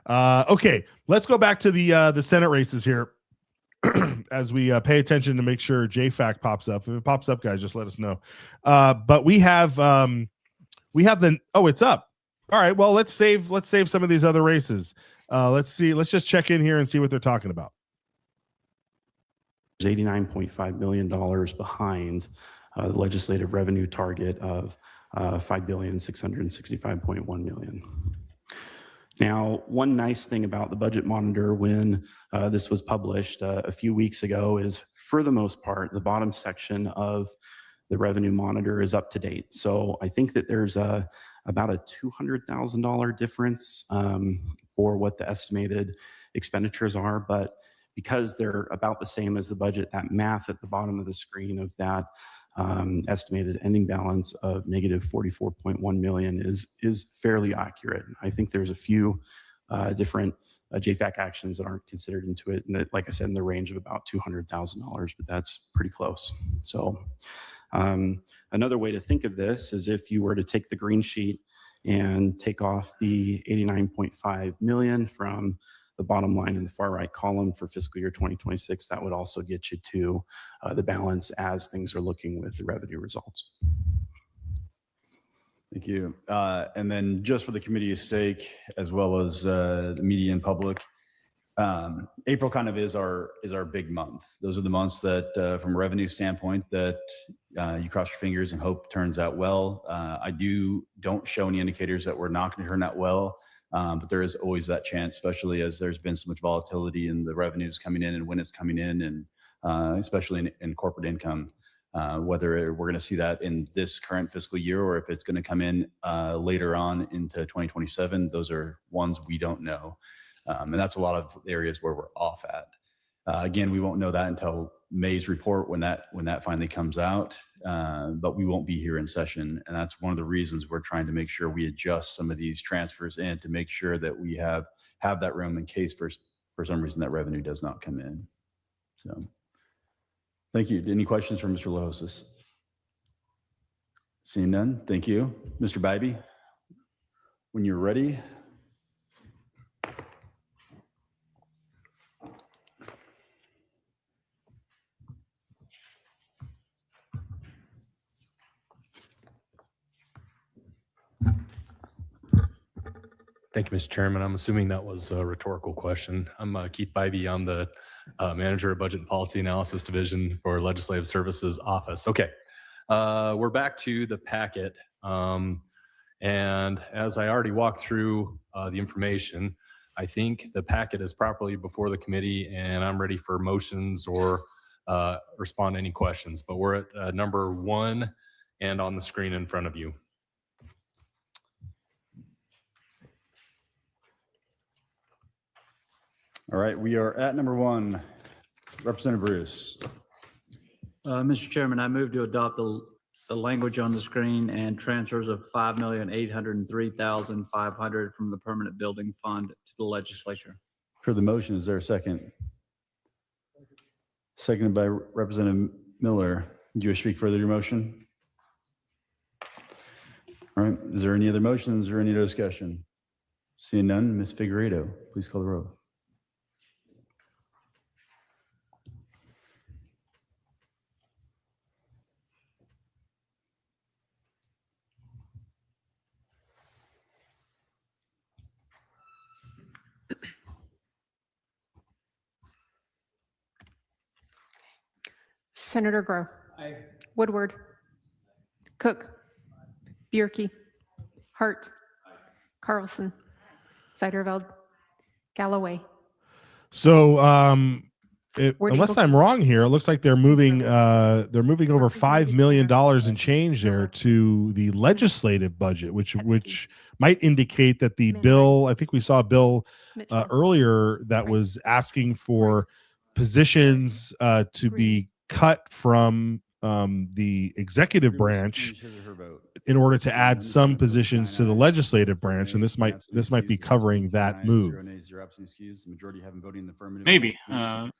Okay, let's go back to the Senate races here. As we pay attention to make sure JFAC pops up. If it pops up, guys, just let us know. But we have it's up. All right. Well, let's save some of these other races. Let's see. Let's just check in here and see what they're talking about. $89.5 million behind the legislative revenue target of $5,665.1 million. Now, one nice thing about the Budget Monitor when this was published a few weeks ago is, for the most part, the bottom section of the Revenue Monitor is up to date. So I think that there's about a $200,000 difference for what the estimated expenditures are, but because they're about the same as the budget, that math at the bottom of the screen of that estimated ending balance of negative 44.1 million is fairly accurate. I think there's a few different JFAC actions that aren't considered into it, and that, like I said, in the range of about $200,000, but that's pretty close. So another way to think of this is if you were to take the green sheet and take off the 89.5 million from the bottom line in the far right column for fiscal year 2026, that would also get you to the balance as things are looking with the revenue results. Thank you. And then just for the committee's sake, as well as the media and public, April kind of is our big month. Those are the months that, from a revenue standpoint, that you cross your fingers and hope turns out well. I don't show any indicators that we're not going to turn out well. But there is always that chance, especially as there's been so much volatility in the revenues coming in and when it's coming in, and especially in corporate income, whether we're going to see that in this current fiscal year or if it's going to come in later on into 2027. Those are ones we don't know. And that's a lot of areas where we're off at. Again, we won't know that until May's report when that finally comes out. But we won't be here in session, and that's one of the reasons we're trying to make sure we adjust some of these transfers in to make sure that we have that room in case for some reason that revenue does not come in. So, thank you. Any questions from Mr. Lohosis? Seeing none, thank you. Mr. Bybee, when you're ready. Thank you, Mr. Chairman. I'm assuming that was a rhetorical question. I'm Keith Bybee. I'm the Manager of Budget and Policy Analysis Division for Legislative Services Office. Okay, we're back to the packet. And as I already walked through the information, I think the packet is properly before the committee, and I'm ready for motions or respond to any questions. But we're at number 1 and on the screen in front of you. All right, we are at number 1. Representative Bruce. Mr. Chairman, I move to adopt the language on the screen and transfers of $5,803,500 from the Permanent Building Fund to the legislature. For the motion, is there a second? Seconded by Representative Miller. Do you wish to speak further to your motion? All right, is there any other motions or any other discussion? Seeing none, Ms. Figueredo, please call the roll. Senator Grow. Aye. Woodward. Cook. Bierke. Hart. Aye. Carlson. Seiderveld. Galloway. So, unless I'm wrong here, it looks like they're moving over $5 million and change there to the legislative budget, which might indicate that the bill. I think we saw a bill earlier that was asking for positions to be cut from the executive branch in order to add some positions to the legislative branch, and this might be covering that move. Maybe it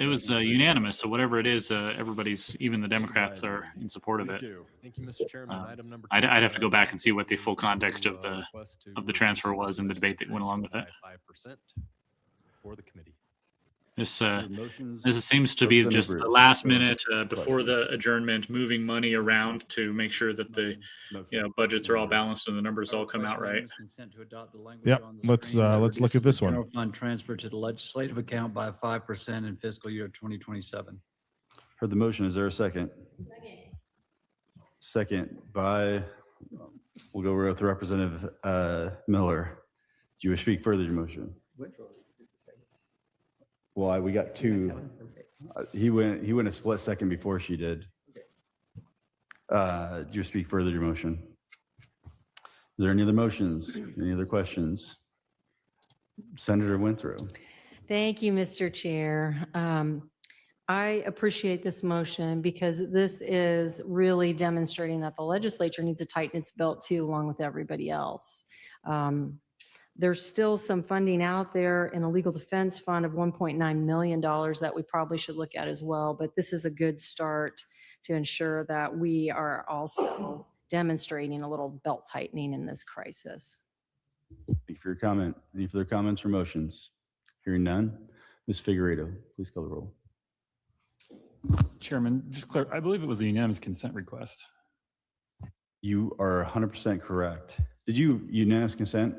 was unanimous. So whatever it is, everybody's, even the Democrats, are in support of it. Thank you, Mr. Chairman. Item number 2. I'd have to go back and see what the full context of the transfer was and the debate that went along with it. 5% for the committee. This seems to be just the last minute before the adjournment, moving money around to make sure that the budgets are all balanced and the numbers all come out right. Yep. Let's look at this one. General fund transfer to the legislative account by 5% in fiscal year 2027. Heard the motion. Is there a second? Second by, we'll go with Representative Miller. Do you wish to speak further to your motion? Well, we got two. He went a split second before she did. Do you speak further to your motion? Is there any other motions? Any other questions? Senator Winthrop. Thank you, Mr. Chair. I appreciate this motion because this is really demonstrating that the legislature needs to tighten its belt too, along with everybody else. There's still some funding out there in a legal defense fund of $1.9 million that we probably should look at as well, but this is a good start to ensure that we are also demonstrating a little belt tightening in this crisis. Thank you for your comment. Any further comments or motions? Hearing none. Ms. Figueredo, please call the roll. Chairman, just clear, I believe it was a unanimous consent request. You are 100% correct. Did you unanimous consent?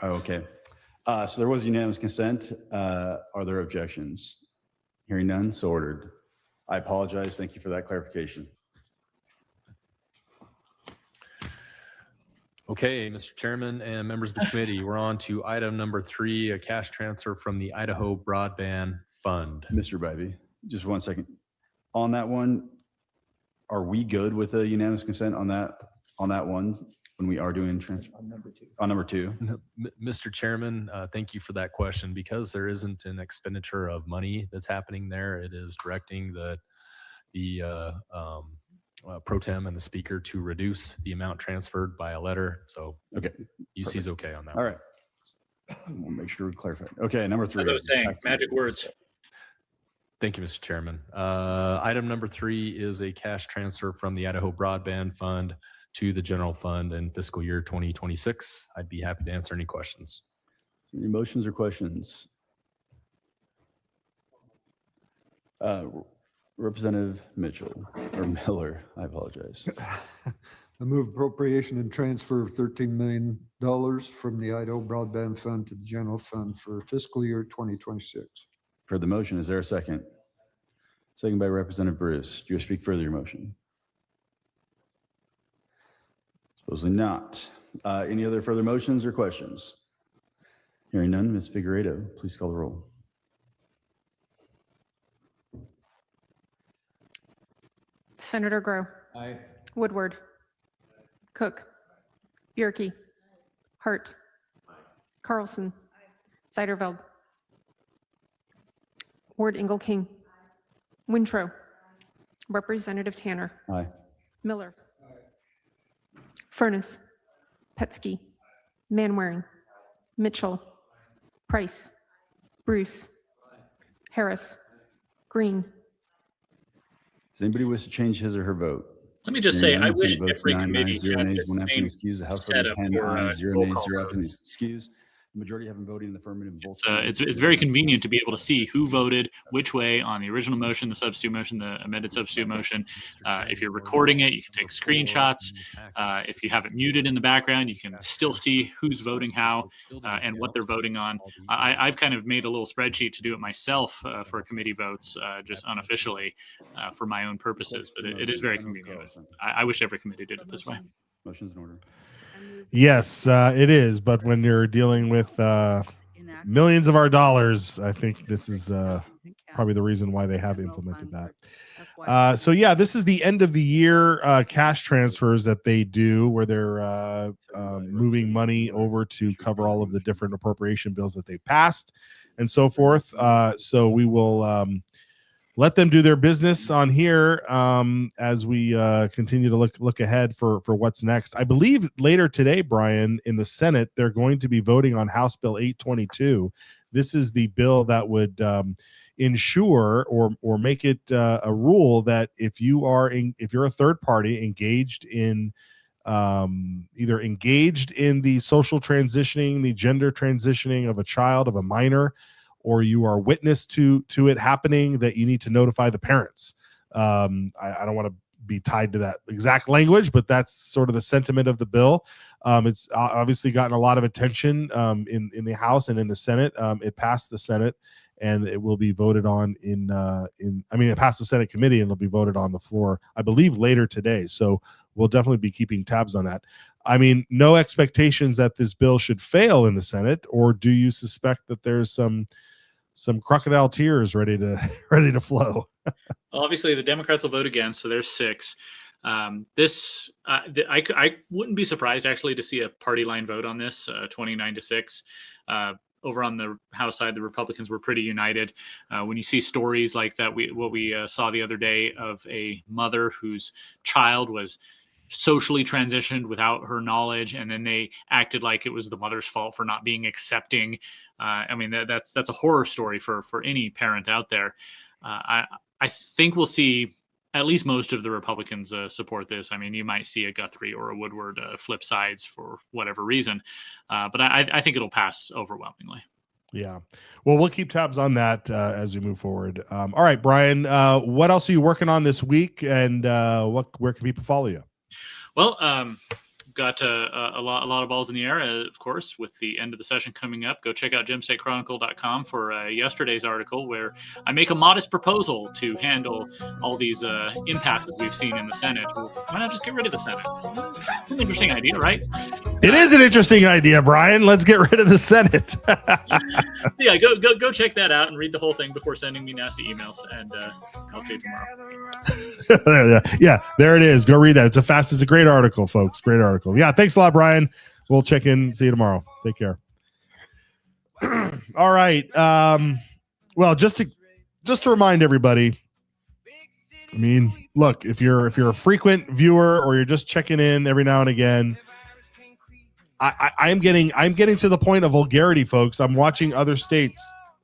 Oh, okay. So there was unanimous consent. Are there objections? Hearing none, so ordered. I apologize. Thank you for that clarification. Okay, Mr. Chairman and members of the committee, we're on to item number 3, a cash transfer from the Idaho Broadband Fund. Mr. Bybee, just 1 second. On that one, are we good with a unanimous consent on that one when we are doing transfer? On number two. Mr. Chairman, thank you for that question. Because there isn't an expenditure of money that's happening there, it is directing the pro tem and the speaker to reduce the amount transferred by a letter. So okay, UC's okay on that. All right. We'll make sure we clarify. Okay, number 3. As I was saying, magic words. Thank you, Mr. Chairman. Item number 3 is a cash transfer from the Idaho Broadband Fund to the general fund in fiscal year 2026. I'd be happy to answer any questions. Any motions or questions? Representative Mitchell, or Miller, I apologize. I move appropriation and transfer of $13 million from the Idaho Broadband Fund to the general fund for fiscal year 2026. For the motion, is there a second? Second by Representative Bruce. Do you speak further to your motion? Supposedly not. Any other further motions or questions? Hearing none, Ms. Figueredo, please call the roll. Senator Grow. Aye. Woodward. Cook. Bierke. Hart. Carlson. Seiderveld. Ward Engel King. Wintrow. Representative Tanner. Aye. Miller. Furness. Petsky. Manwaring. Mitchell. Price. Bruce. Harris. Green. Does anybody wish to change his or her vote? Let me just say, I wish every committee had nays, the one absent, same excuse. The House setup voted 10 for ayes, 0 roll nays, call 0 votes. absent, excuse. The majority have been voting in the affirmative. It's very convenient to be able to see who voted which way on the original motion, the substitute motion, the amended substitute motion. If you're recording it, you can take screenshots. If you have it muted in the background, you can still see who's voting how and what they're voting on. I've kind of made a little spreadsheet to do it myself for committee votes, just unofficially for my own purposes, but it is very convenient. I wish every committee did it this way. Motion's in order. Yes, it is. But when you're dealing with millions of our dollars, I think this is probably the reason why they have implemented that. So yeah, this is the end of the year cash transfers that they do, where they're moving money over to cover all of the different appropriation bills that they passed and so forth. So we will let them do their business on here as we continue to look ahead for what's next. I believe later today, Brian, in the Senate, they're going to be voting on House Bill 822. This is the bill that would ensure or make it a rule that if you're a third party engaged in either engaged in the social transitioning, the gender transitioning of a child, of a minor, or you are witness to it happening, that you need to notify the parents. I don't want to be tied to that exact language, but that's sort of the sentiment of the bill. It's obviously gotten a lot of attention in the House and in the Senate. It passed the Senate, and it will be voted on it passed the Senate committee, and it'll be voted on the floor, I believe, later today. So we'll definitely be keeping tabs on that. I mean, no expectations that this bill should fail in the Senate, or do you suspect that there's some crocodile tears ready to flow? Well, obviously, the Democrats will vote against, so there's 6. I wouldn't be surprised actually to see a party line vote on this, 29-6. Over on the House side, the Republicans were pretty united. When you see stories like that, what we saw the other day of a mother whose child was socially transitioned without her knowledge, and then they acted like it was the mother's fault for not being accepting. I mean, that's a horror story for any parent out there. I think we'll see at least most of the Republicans support this. I mean, you might see a Guthrie or a Woodward flip sides for whatever reason, but I think it'll pass overwhelmingly. Yeah. Well, we'll keep tabs on that as we move forward. All right, Brian, what else are you working on this week, and where can people follow you? Well, got a lot of balls in the air, of course, with the end of the session coming up. Go check out gemstatechronicle.com for yesterday's article, where I make a modest proposal to handle all these impasses we've seen in the Senate. Well, why not just get rid of the Senate? It's an interesting idea, right? It is an interesting idea, Brian. Let's get rid of the Senate. Yeah, go check that out and read the whole thing before sending me nasty emails, and I'll see you tomorrow. Yeah, there it is. Go read that. It's a great article, folks. Great article. Yeah, thanks a lot, Brian. We'll check in. See you tomorrow. Take care. All right. Well, just to remind everybody, I mean, look, if you're a frequent viewer or you're just checking in every now and again, I'm getting to the point of vulgarity, folks. I'm watching other states,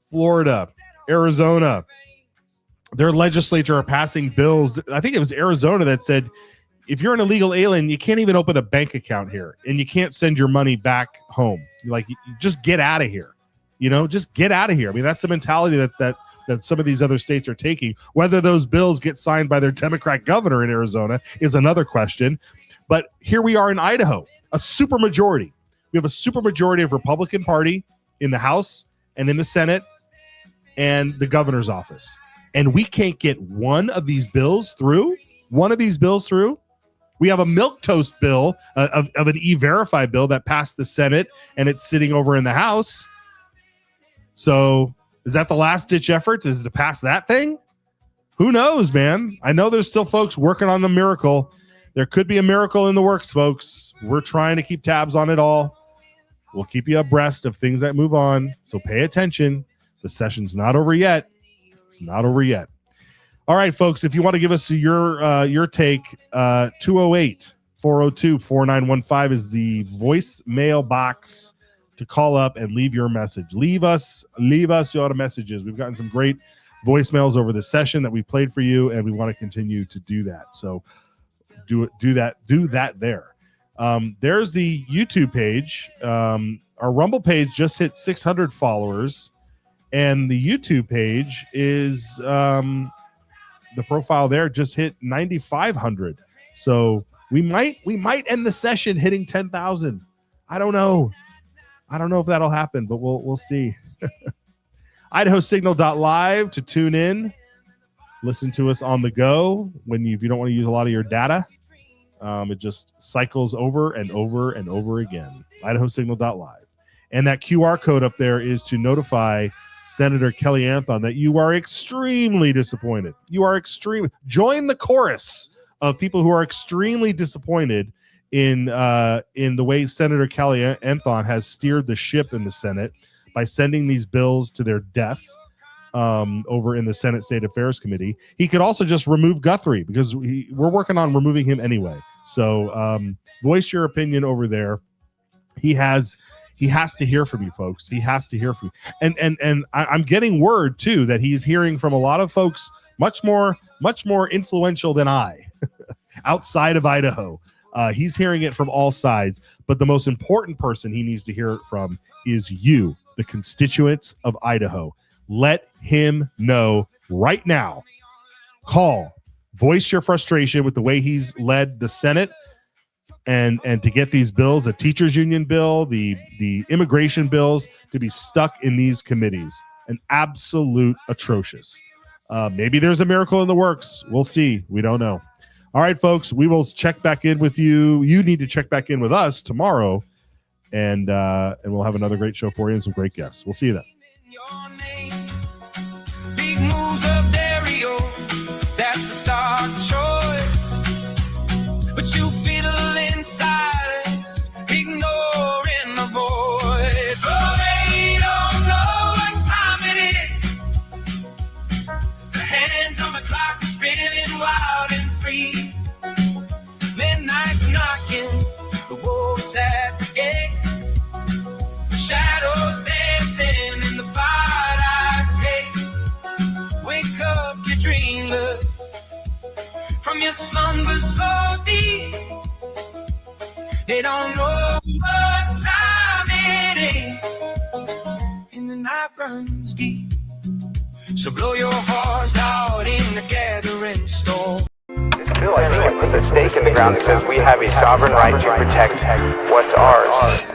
Florida, Arizona, their legislature are passing bills. I think it was Arizona that said, if you're an illegal alien, you can't even open a bank account here, and you can't send your money back home. Like, you just get out of here. Just get out of here. I mean, that's the mentality that some of these other states are taking. Whether those bills get signed by their Democrat governor in Arizona is another question. But here we are in Idaho, a supermajority. We have a supermajority of Republican Party in the House and in the Senate and the governor's office. And we can't get one of these bills through. We have a milquetoast bill of an E-Verify bill that passed the Senate, and it's sitting over in the House. So is that the last-ditch effort? Is to pass that thing? Who knows, man? I know there's still folks working on the miracle. There could be a miracle in the works, folks. We're trying to keep tabs on it all. We'll keep you abreast of things that move on, so pay attention. The session's not over yet. It's not over yet. All right, folks, if you want to give us your take, 208-402-4915 is the voicemail box to call up and leave your message. Leave us your messages. We've gotten some great voicemails over the session that we played for you, and we want to continue to do that. So do that there. There's the YouTube page. Our Rumble page just hit 600 followers, and the YouTube page is the profile there just hit 9,500. So we might end the session hitting 10,000. I don't know if that'll happen, but we'll see. IdahoSignal.live to tune in, listen to us on the go if you don't want to use a lot of your data. It just cycles over and over and over again. IdahoSignal.live. And that QR code up there is to notify Senator Kelly Anthon that you are extremely disappointed. Join the chorus of people who are extremely disappointed in the way Senator Kelly Anthon has steered the ship in the Senate by sending these bills to their death over in the Senate State Affairs Committee. He could also just remove Guthrie, because we're working on removing him anyway. So voice your opinion over there. He has to hear from you, folks. He has to hear from you. And I'm getting word too that he's hearing from a lot of folks much more influential than I outside of Idaho. He's hearing it from all sides, but the most important person he needs to hear it from is you, the constituents of Idaho. Let him know right now. Call, voice your frustration with the way he's led the Senate, and to get these bills, the teachers union bill, the immigration bills, to be stuck in these committees. An absolute atrocious. Maybe there's a miracle in the works. We'll see. We don't know. All right, folks, we will check back in with you. You need to check back in with us tomorrow, and we'll have another great show for you and some great guests. We'll see you then. Big moves of Dario, that's the star choice. But you fiddle in silence, ignoring the voice. Oh, they don't know what time it is. The hands on the clock spinning wild and free. Midnight's knocking, the wolves at the gate. Shadows dancing in the fight I take. Wake up, you dreamer, from your slumber so deep. They don't know what time it is, and the night runs deep. So blow your horns out in the gathering storm. This bill, I think, puts a stake in the ground that says we have a sovereign right to protect what's ours.